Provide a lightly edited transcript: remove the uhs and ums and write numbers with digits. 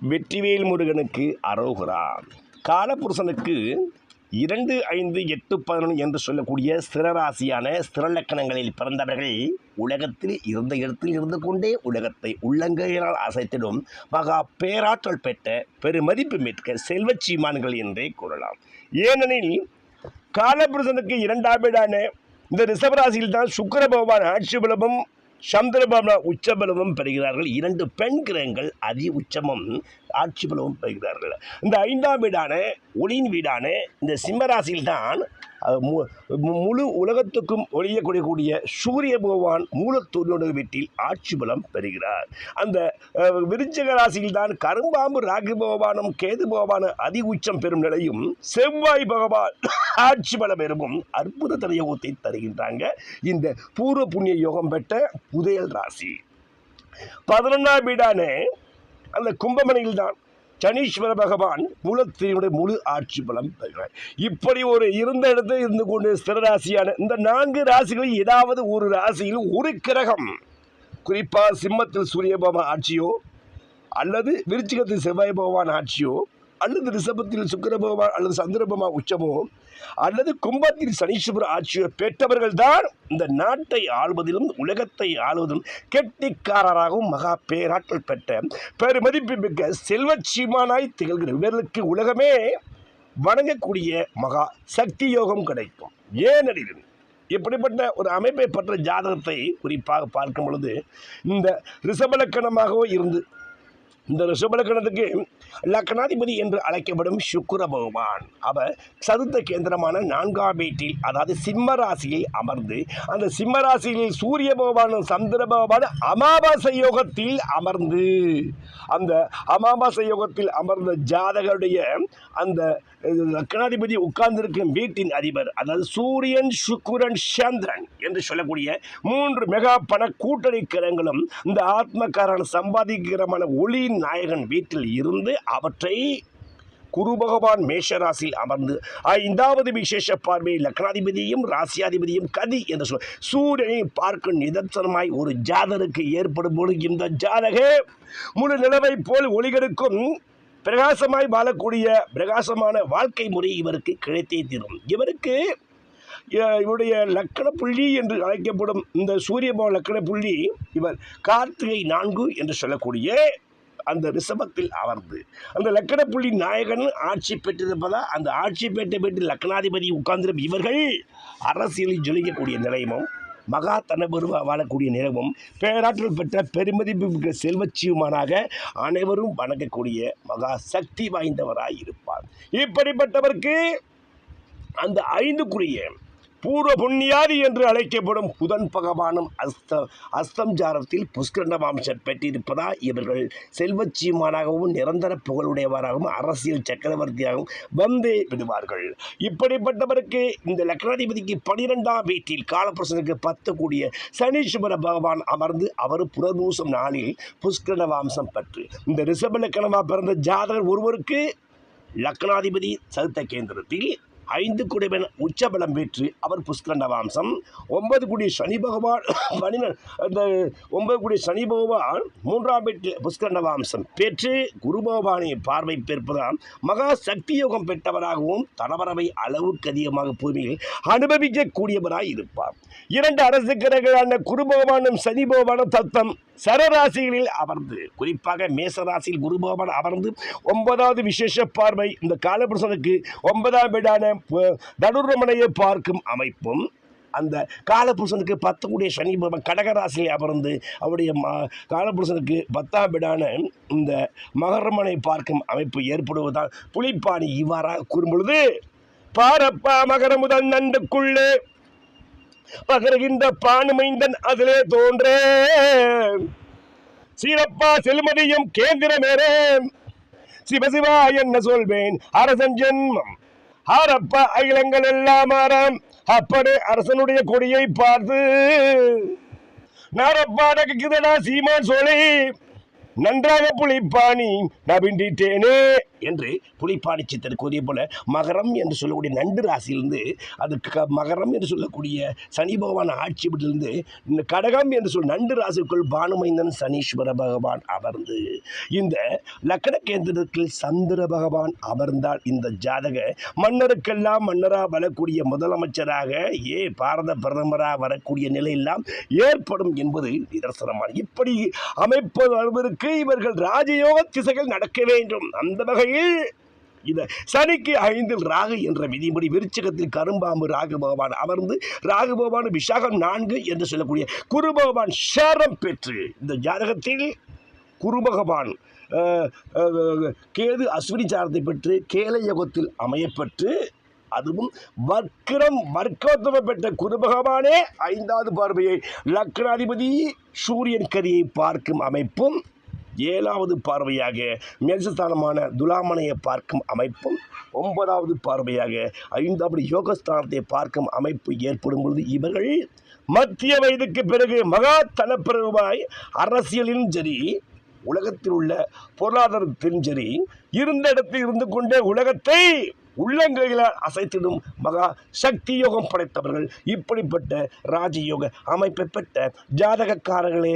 வெற்றிவேல் முருகனுக்கு அரோகரா. காலபுருஷனுக்கு 2, 5, 8, 11 என்று சொல்லக்கூடிய ஸ்திரராசியான ஸ்திரலக்கணங்களில் பிறந்தவர்கள் உலகத்தில் இருந்த இடத்தில் இருந்து கொண்டே உலகத்தை உள்ளங்கையினால் அசைத்திடும் மகா பேராற்றல் பெற்ற பெருமதிப்பு மிக்க செல்வச்சீமான்கள் என்றே கூறலாம். ஏனெனில் காலபுருஷனுக்கு 2ஆம் வீடான இந்த ரிஷபராசியில் தான் சுக்கிர பகவான் ஆட்சி பலமும் சந்திர பகவான் உச்சபலமும் பெறுகிறார்கள். 2 பெண் கிரகங்கள் அதி உச்சமும் ஆட்சி பலமும் பெறுகிறார்கள். இந்த 5ஆம் வீடான ஒளியின் வீடான இந்த சிம்மராசியில் தான் முழு உலகத்துக்கும் ஒளியக்கூடிய சூரிய பகவான் மூலத்தூரியோட வீட்டில் ஆட்சி பலம் பெறுகிறார். அந்த விருச்சிக ராசியில் தான் கரும்பாம்பு ராகு பகவானும் கேது பகவானும் அதி உச்சம் பெறும் நிலையும் செவ்வாய் பகவான் ஆட்சி பலம் பெறும் அற்புத யோகத்தை தருகின்றாங்க. இந்த பூர்வ புண்ணிய யோகம் பெற்ற புதையல் ராசி. 11ஆம் வீடான அந்த கும்பமனையில் தான் சனீஸ்வர பகவான் மூலத்தினுடைய முழு ஆட்சி பலம் பெறுகிறார். இப்படி ஒரு இருந்த இடத்தில் இருந்து கொண்டு ஸ்திரராசியான இந்த 4 ராசிகளில் ஏதாவது ஒரு ராசியில் ஒரு கிரகம், குறிப்பாக சிம்மத்தில் சூரிய பகவான் ஆட்சியோ, அல்லது விருச்சிகத்தில் செவ்வாய் பகவான் ஆட்சியோ, அல்லது ரிஷபத்தில் சுக்கிர பகவான் அல்லது சந்திர பகவான் உச்சமோ, அல்லது கும்பத்தில் சனீஸ்வர ஆட்சியோ பெற்றவர்கள் தான் இந்த நாட்டை ஆள்வதிலும் உலகத்தை ஆளுவதிலும் கெட்டிக்காரராகவும் மகா பேராற்றல் பெற்ற பெருமதிப்பு மிக்க செல்வச்சீமானாய் திகழ்கிற இவர்களுக்கு உலகமே வணங்கக்கூடிய மகா சக்தி யோகம் கிடைக்கும். ஏனெனில் இப்படிப்பட்ட ஒரு அமைப்பை பற்ற ஜாதகத்தை குறிப்பாக பார்க்கும் பொழுது இந்த ரிஷபலக்கணமாகவோ இருந்து இந்த ரிஷபலக்கணத்துக்கு லக்னாதிபதி என்று அழைக்கப்படும் சுக்கிர பகவான் அவர் சதுர்த்த கேந்திரமான 4ஆம் வீட்டில் அதாவது சிம்ம ராசியில் அமர்ந்து அந்த சிம்ம ராசியில் சூரிய பகவானும் சந்திர பகவானும் அமாவாசை யோகத்தில் அமர்ந்து அந்த அமாவாசை யோகத்தில் அமர்ந்த ஜாதகருடைய அந்த லக்னாதிபதி உட்கார்ந்திருக்கும் வீட்டின் அதிபர் அதாவது சூரியன் சுக்கிரன் சந்திரன் என்று சொல்லக்கூடிய 3 மெகா பண கூட்டணி கிரகங்களும் இந்த ஆத்மகாரன் சம்பாதிக்கிறமான ஒளியின் நாயகன் வீட்டில் இருந்து அவற்றை குரு பகவான் மேஷராசியில் அமர்ந்து 5வது விசேஷ பார்வை லக்னாதிபதியும் ராசியாதிபதியும் கதி என்று சொல்ல சூரியனை பார்க்கும் நிதர்சனமாய் ஒரு ஜாதகருக்கு ஏற்படும் பொழுது இந்த ஜாதக முழு நிலவை போல் ஒளிகளுக்கும் பிரகாசமாய் வாழக்கூடிய பிரகாசமான வாழ்க்கை முறை இவருக்கு கிடைத்தே தீரும். இவருடைய லக்கண புள்ளி என்று அழைக்கப்படும் இந்த சூரியபவன் லக்கண புள்ளி இவர் கார்த்திகை 4 என்று சொல்லக்கூடிய அந்த ரிஷபத்தில் அமர்ந்து அந்த லக்கண புள்ளி நாயகன் ஆட்சி பெற்றிருப்பதா அந்த ஆட்சி பெற்ற வீட்டில் லக்னாதிபதி உட்கார்ந்திருக்கும் இவர்கள் அரசியலில் ஜொலிக்கக்கூடிய நிலையமும் மகா தனபெருவ வாழக்கூடிய நிலவும் பேராற்றல் பெற்ற பெருமதிப்பு செல்வச்சியுமானாக அனைவரும் வணங்கக்கூடிய மகா சக்தி வாய்ந்தவராய் இருப்பார். இப்படிப்பட்டவருக்கு அந்த 5க்குரிய பூர்வ புண்ணியாதி என்று அழைக்கப்படும் புதன் பகவானும் அஸ்தம் ஜாரத்தில் புஷ்கரணமாம்சம் பெற்றிருப்பதா இவர்கள் செல்வச்சீமானாகவும் நிரந்தர புகழுடையவராகவும் அரசியல் சக்கரவர்த்தியாகவும் வந்தே விடுவார்கள். இப்படிப்பட்டவருக்கு இந்த லக்னாதிபதிக்கு 12ஆம் வீட்டில் காலபுருஷனுக்கு 10 கூடிய சனீஸ்வர பகவான் அமர்ந்து அவர் புனர்பூசம் நாளில் புஷ்கரணவாம்சம் பெற்று இந்த ரிஷப லக்கணமாக பிறந்த ஜாதகர் ஒருவருக்கு லக்னாதிபதி சதுர்த்த கேந்திரத்தில் 5 குடைவன் உச்சபலம் பெற்று அவர் புஷ்கரணவாம்சம் 9 கூடிய சனி பகவான் அந்த 9 கூடிய சனி பகவான் 3ஆம் வீட்டில் புஷ்கரணவாம்சம் பெற்று குரு பகவானை பார்வை பெற்பதால் மகா சக்தி யோகம் பெற்றவராகவும் தனவரவை அளவுக்கு அதிகமாக பூமியில் அனுபவிக்கக்கூடியவராய் இருப்பார். 2 அரசு கிரகங்களான குரு பகவானும் சனி பகவானும் தத்தம் சரராசிகளில் அமர்ந்து குறிப்பாக மேசராசியில் குரு பகவான் அமர்ந்து 9வது விசேஷ பார்வை இந்த காலபுருஷனுக்கு 9ஆம் வீடான தனுர்மனையை பார்க்கும் அமைப்பும் அந்த காலபுருஷனுக்கு 10 கூடிய சனி பகவான் கடகராசியில் அமர்ந்து அவருடைய காலபுருஷனுக்கு 10ஆம் வீடான இந்த மகரமனை பார்க்கும் அமைப்பு ஏற்படுவதால் புலிப்பாணி இவ்வாறாக கூறும்பொழுது பாரப்பா மகர முதல் நண்டுக்குள்ளே பகர்கின்ற பானுமைந்தன் அதிலே தோன்றே சீரப்பா செல்மதியும் கேந்திரமேரே சிவசிவா என்ன சொல்வேன் அரசன் ஜென்மம் ஆரப்பா அகிலங்கள் எல்லாம் ஆறாம் அப்படி அரசனுடைய கொடியை பார்த்து நாரப்பா நகைக்குதடா சீமான் சோலை நன்றாக புலிப்பாணி நபிண்டிட்டேனே என்று புலிப்பாணி சித்தர் கூறிய போல மகரம் என்று சொல்லக்கூடிய நண்டு ராசியிலிருந்து அதுக்கு மகரம் என்று சொல்லக்கூடிய சனி பகவான் ஆட்சி வீட்டிலிருந்து இந்த கடகம் என்று சொல் நண்டு ராசிக்குள் பானுமைந்தன் சனீஸ்வர பகவான் அமர்ந்து இந்த லக்கண கேந்திரத்தில் சந்திர பகவான் அமர்ந்தால் இந்த ஜாதக மன்னருக்கெல்லாம் மன்னராக வரக்கூடிய முதலமைச்சராக பாரத பிரதமராக வரக்கூடிய நிலையெல்லாம் ஏற்படும் என்பது நிதர்சனமான இப்படி அமைப்பு வருவதற்கு இவர்கள் ராஜயோக திசைகள் நடக்க வேண்டும். அந்த வகையில் இந்த சனிக்கு 5 ராகு என்ற விதிமுறை விருச்சிகத்தில் கரும்பாம்பு ராகு பகவான் அமர்ந்து ராகு பகவான் விசாகம் 4 என்று சொல்லக்கூடிய குரு பகவான் சேரம் பெற்று இந்த ஜாதகத்தில் குரு பகவான் கேது அஸ்வினி சாரத்தை பெற்று கேல யோகத்தில் அமையப்பெற்று அதுவும் வர்க்கோத்தம பெற்ற குரு பகவானே 5வது பார்வையை லக்னாதிபதி சூரியன் கதியை பார்க்கும் அமைப்பும் 7வது பார்வையாக மேல்ஸ்தானமான துலாமனையை பார்க்கும் அமைப்பும் 9வது பார்வையாக 5வது யோகஸ்தானத்தை பார்க்கும் அமைப்பு ஏற்படும் பொழுது இவர்கள் மத்திய வயதுக்கு பிறகு மகா தனப்பிரபுவாய் அரசியலிலும் சரி உலகத்தில் உள்ள பொருளாதாரத்திலும் சரி இருந்த இடத்தில் இருந்து கொண்டே உலகத்தை உள்ளங்கையில் அசைத்திடும் மகா சக்தி யோகம் படைத்தவர்கள். இப்படிப்பட்ட ராஜயோக அமைப்பை பெற்ற ஜாதகக்காரர்களே